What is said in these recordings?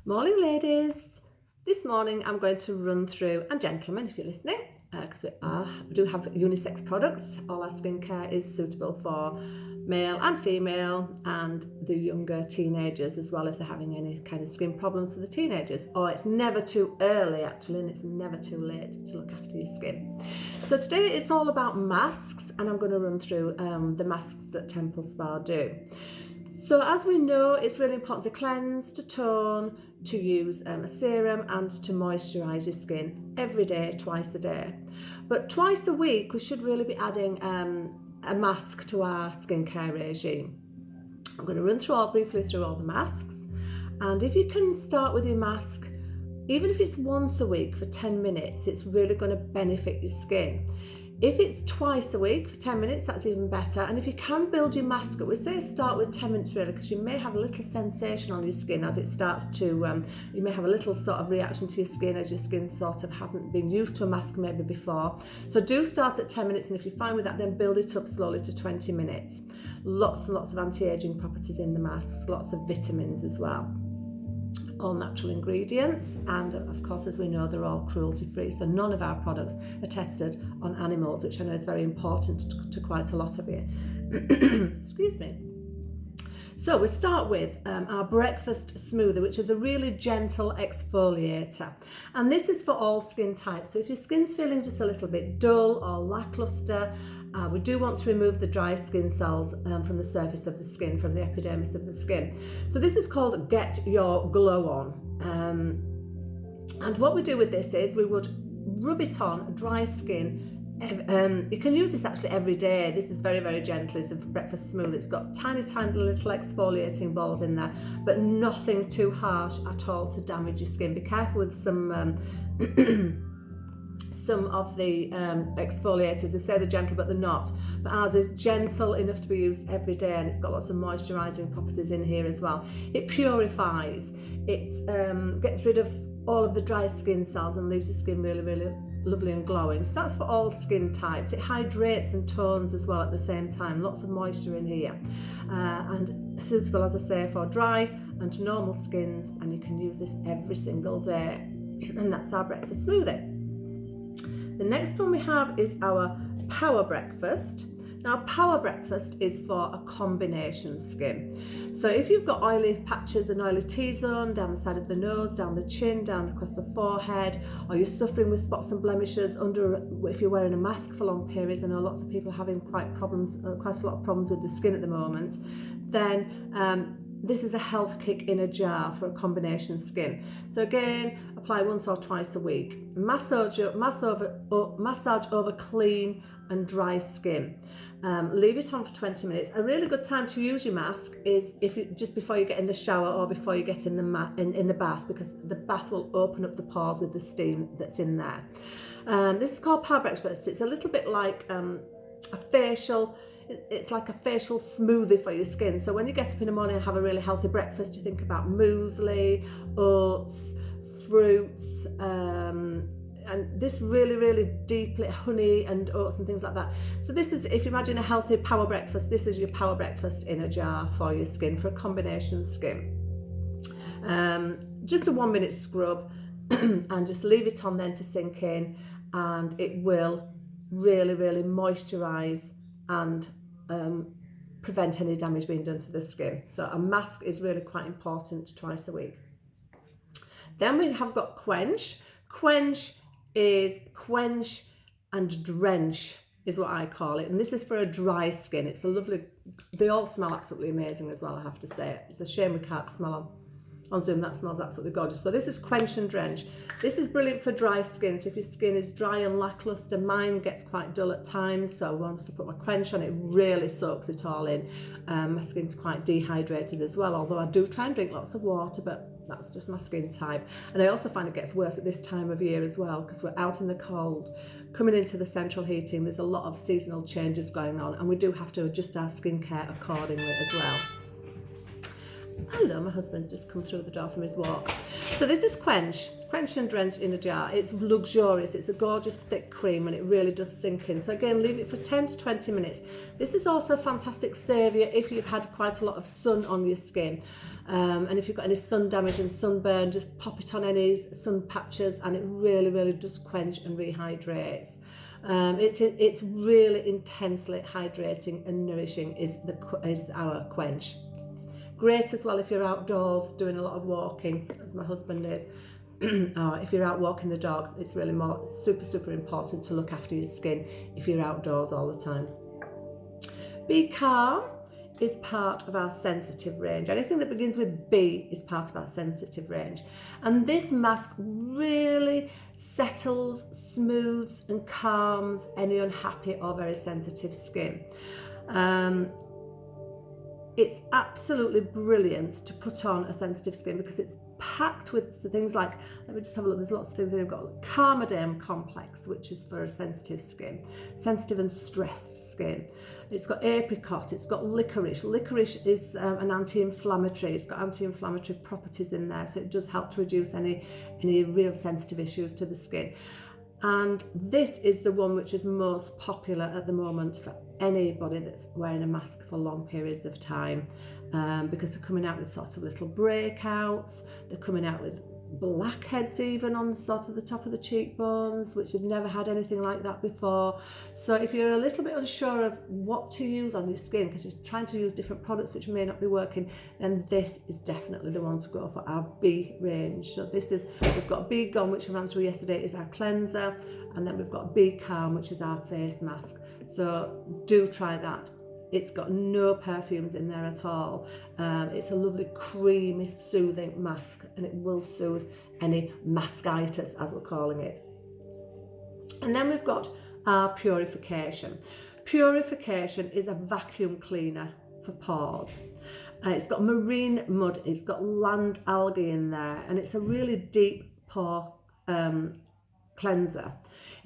Morning, ladies. This morning I'm going to run through, and gentlemen if you're listening, because we do have unisex products. All our skincare is suitable for male and female and the younger teenagers as well, if they're having any kind of skin problems for the teenagers. Or it's never too early actually, and it's never too late to look after your skin. So today it's all about masks, and I'm going to run through the masks that Temple Spa do. So as we know, it's really important to cleanse, to tone, to use a serum and to moisturise your skin every day, twice a day. But twice a week, we should really be adding a mask to our skincare regime. I'm going to run briefly through all the masks. And if you can start with your mask, even if it's once a week for 10 minutes, it's really going to benefit your skin. If it's twice a week for 10 minutes, that's even better. And if you can build your mask up, we say start with 10 minutes really, because you may have a little sensation on your skin as it starts to, you may have a little sort of reaction to your skin as your skin sort of haven't been used to a mask maybe before. So do start at 10 minutes, and if you're fine with that, then build it up slowly to 20 minutes. Lots and lots of anti-aging properties in the masks, lots of vitamins as well. All natural ingredients, and of course, as we know, they're all cruelty free, so none of our products are tested on animals, which I know is very important to quite a lot of you. Excuse me. So we start with our breakfast smoothie, which is a really gentle exfoliator, and this is for all skin types. So if your skin's feeling just a little bit dull or lackluster, we do want to remove the dry skin cells from the surface of the skin, from the epidermis of the skin. So this is called Get Your Glow On. And what we do with this is we would rub it on dry skin. You can use this actually every day. This is very, very gentle. It's a breakfast smoothie. It's got tiny, tiny little exfoliating balls in there, but nothing too harsh at all to damage your skin. Be careful with some of the exfoliators. They say they're gentle, but they're not. But ours is gentle enough to be used every day, and it's got lots of moisturising properties in here as well. It purifies. It gets rid of all of the dry skin cells and leaves your skin really, really lovely and glowing. So that's for all skin types. It hydrates and tones as well at the same time. Lots of moisture in here, and suitable, as I say, for dry and normal skins, and you can use this every single day. And that's our breakfast smoothie. The next one we have is our Power Breakfast. Now, Power Breakfast is for a combination skin. So if you've got oily patches and oily T-zone down the side of the nose, down the chin, down across the forehead, or you're suffering with spots and blemishes if you're wearing a mask for long periods, I know lots of people are having quite a lot of problems with the skin at the moment, then this is a health kick in a jar for a combination skin. So again, apply once or twice a week. Massage over clean and dry skin. Leave it on for 20 minutes. A really good time to use your mask is just before you get in the shower or before you get in the bath, because the bath will open up the pores with the steam that's in there. This is called Power Breakfast. It's a little bit like a facial. It's like a facial smoothie for your skin. So when you get up in the morning and have a really healthy breakfast, you think about muesli, oats, fruits, and this really, really deeply, honey and oats and things like that. So this is, if you imagine a healthy power breakfast, this is your power breakfast in a jar for your skin, for a combination skin. Just a 1 minute scrub and just leave it on then to sink in, and it will really, really moisturise and prevent any damage being done to the skin. So a mask is really quite important twice a week. Then we have got Quench. Quench is quench and drench is what I call it, and this is for a dry skin. It's a lovely, they all smell absolutely amazing as well, I have to say. It's a shame we can't smell on Zoom. That smells absolutely gorgeous. So this is Quench and Drench. This is brilliant for dry skin. So if your skin is dry and lackluster, mine gets quite dull at times, so once I put my Quench on, it really soaks it all in. My skin's quite dehydrated as well, although I do try and drink lots of water, but that's just my skin type. And I also find it gets worse at this time of year as well, because we're out in the cold, coming into the central heating. There's a lot of seasonal changes going on, and we do have to adjust our skincare accordingly as well. Hello, my husband's just come through the door from his walk. So this is Quench and Drench in a jar. It's luxurious, it's a gorgeous thick cream and it really does sink in. So again, leave it for 10 to 20 minutes. This is also a fantastic saviour if you've had quite a lot of sun on your skin. And if you've got any sun damage and sunburn, just pop it on any sun patches and it really, really does quench and rehydrates. It's really intensely hydrating and nourishing is our Quench. Great as well if you're outdoors doing a lot of walking, as my husband is. Or if you're out walking the dog, it's really super important to look after your skin if you're outdoors all the time. Be Calm is part of our sensitive range. Anything that begins with B is part of our sensitive range. And this mask really settles, smooths and calms any unhappy or very sensitive skin. It's absolutely brilliant to put on a sensitive skin because it's packed with things like, let me just have a look, there's lots of things in it. We've got Carmidame complex, which is for a sensitive skin, sensitive and stressed skin. It's got apricot, it's got licorice. Licorice is an anti-inflammatory, it's got anti-inflammatory properties in there, so it does help to reduce any real sensitive issues to the skin. And this is the one which is most popular at the moment for anybody that's wearing a mask for long periods of time, because they're coming out with sorts of little breakouts, they're coming out with blackheads even on sort of the top of the cheekbones, which they've never had anything like that before. So if you're a little bit unsure of what to use on your skin because you're trying to use different products which may not be working, then this is definitely the one to go for, our B range. So this is, we've got B Gone, which I ran through yesterday, is our cleanser, and then we've got Be Calm, which is our face mask. So do try that. It's got no perfumes in there at all. It's a lovely creamy soothing mask and it will soothe any maskitis, as we're calling it. And then we've got our Purification. Purification is a vacuum cleaner for pores. It's got marine mud, it's got land algae in there, and it's a really deep pore cleanser.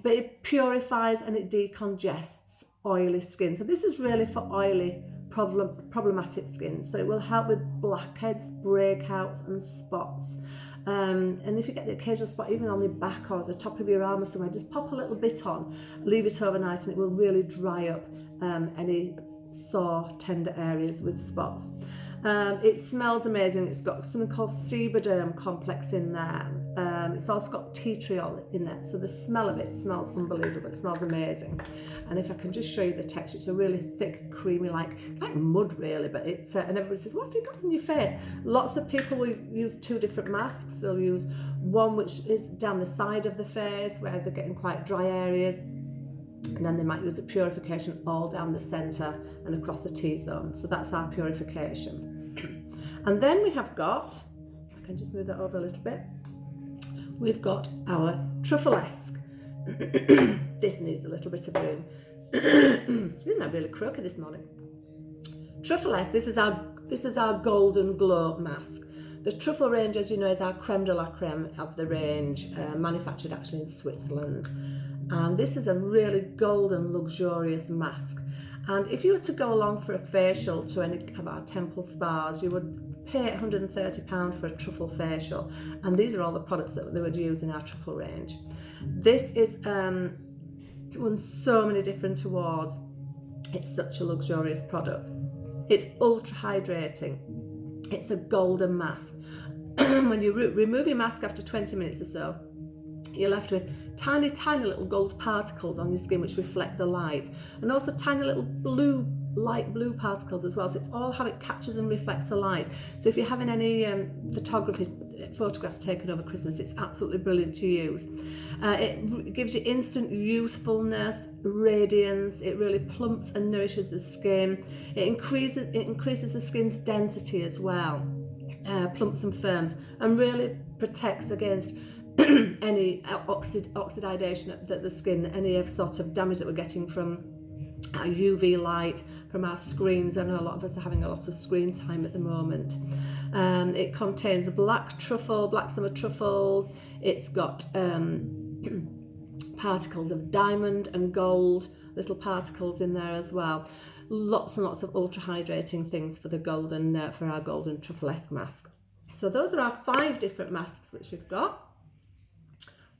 But it purifies and it decongests oily skin. So this is really for oily problematic skin. So it will help with blackheads, breakouts and spots. And if you get the occasional spot even on the back or the top of your arm or somewhere, just pop a little bit on, leave it overnight, and it will really dry up any sore, tender areas with spots. It smells amazing. It's got something called Sebaderm complex in there. It's also got tea tree oil in there, so the smell of it smells unbelievable. It smells amazing. And if I can just show you the texture, it's a really thick, creamy, like mud really, but it's, and everybody says, what have you got on your face? Lots of people will use two different masks. They'll use one which is down the side of the face where they're getting quite dry areas, and then they might use the Purification all down the centre and across the T-zone. So that's our Purification. And then we have got, I can just move that over a little bit, we've got our Truffles. This needs a little bit of room. Excuse me, I'm really croaky this morning. Truffles, this is our Golden Glow mask. The truffle range, as you know, is our creme de la creme of the range, manufactured actually in Switzerland. And this is a really golden, luxurious mask. And if you were to go along for a facial to any of our temple spas, you would pay £130 for a truffle facial. And these are all the products that they would use in our truffle range. This is won so many different awards. It's such a luxurious product. It's ultra hydrating. It's a golden mask. When you remove your mask after 20 minutes or so, you're left with tiny little gold particles on your skin which reflect the light, and also tiny little light blue particles as well. So it's all how it catches and reflects the light. So if you're having any photographs taken over Christmas, it's absolutely brilliant to use. It gives you instant youthfulness, radiance. It really plumps and nourishes the skin. It increases the skin's density as well, plumps and firms, and really protects against any oxidation that the skin, any of sort of damage that we're getting from our UV light, from our screens. I know a lot of us are having a lot of screen time at the moment. It contains black summer truffles. It's got particles of diamond and gold, little particles in there as well. lots and lots of ultra hydrating things for the golden, for our golden truffle-esque mask. So those are our 5 different masks which we've got.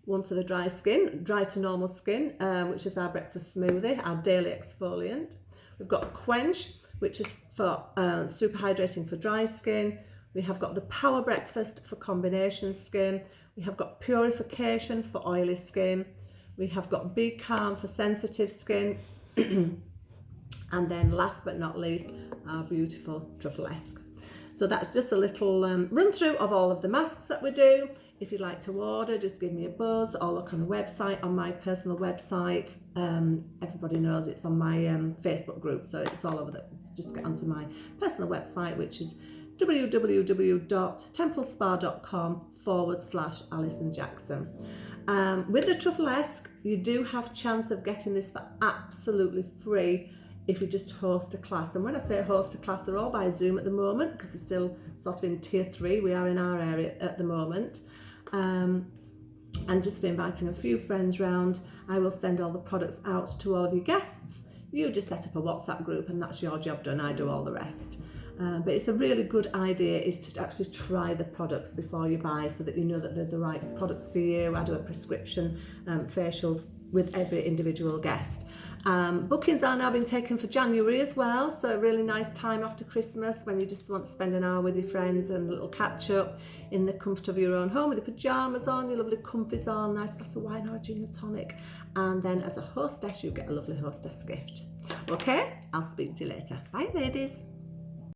One for the dry skin, dry to normal skin, which is our breakfast smoothie, our daily exfoliant. We've got Quench, which is for super hydrating for dry skin. We have got the Power Breakfast for combination skin. We have got Purification for oily skin. We have got Be Calm for sensitive skin. And then last but not least, our beautiful truffle-esque. So that's just a little run through of all of the masks that we do. If you'd like to order, just give me a buzz or look on the website, on my personal website. Everybody knows it's on my Facebook group, so it's all over that. Just get onto my personal website, which is www.templespa.com/Alison Jackson. With the truffle-esque, you do have chance of getting this for absolutely free if you just host a class. And when I say host a class, they're all by Zoom at the moment because we're still sort of in tier 3. We are in our area at the moment. And just for inviting a few friends round, I will send all the products out to all of your guests. You just set up a WhatsApp group and that's your job done. I do all the rest. But it's a really good idea is to actually try the products before you buy so that you know that they're the right products for you. I do a prescription facial with every individual guest. Bookings are now being taken for January as well, so a really nice time after Christmas when you just want to spend an hour with your friends and a little catch up in the comfort of your own home with your pyjamas on, your lovely comfies on, nice glass of wine or a gin and tonic, and then as a hostess you get a lovely hostess gift. Okay, I'll speak to you later. Bye ladies.